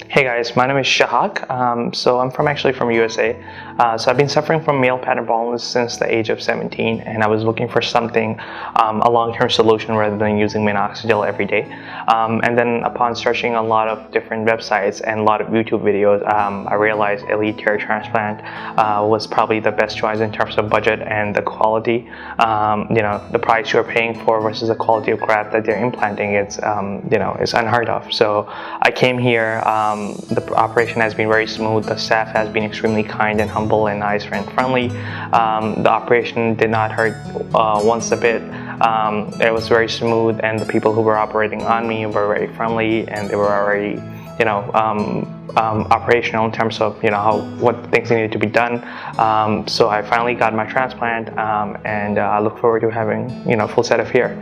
Hey guys, my name is Sahak. I'm actually from USA. So I've been suffering from male pattern baldness since the age of 17, and I was looking for something, a long-term solution rather than using minoxidil every day. And then upon searching a lot of different websites and a lot of YouTube videos, I realized Elithairtransplant was probably the best choice in terms of budget and the quality. The price you're paying for versus the quality of graft that they're implanting, it's unheard of. So I came here. The operation has been very smooth. The staff has been extremely kind and humble and nice and friendly. The operation did not hurt once a bit. It was very smooth, and the people who were operating on me were very friendly, and they were already, operational in terms of what things needed to be done. So I finally got my transplant, and I look forward to having full set of hair.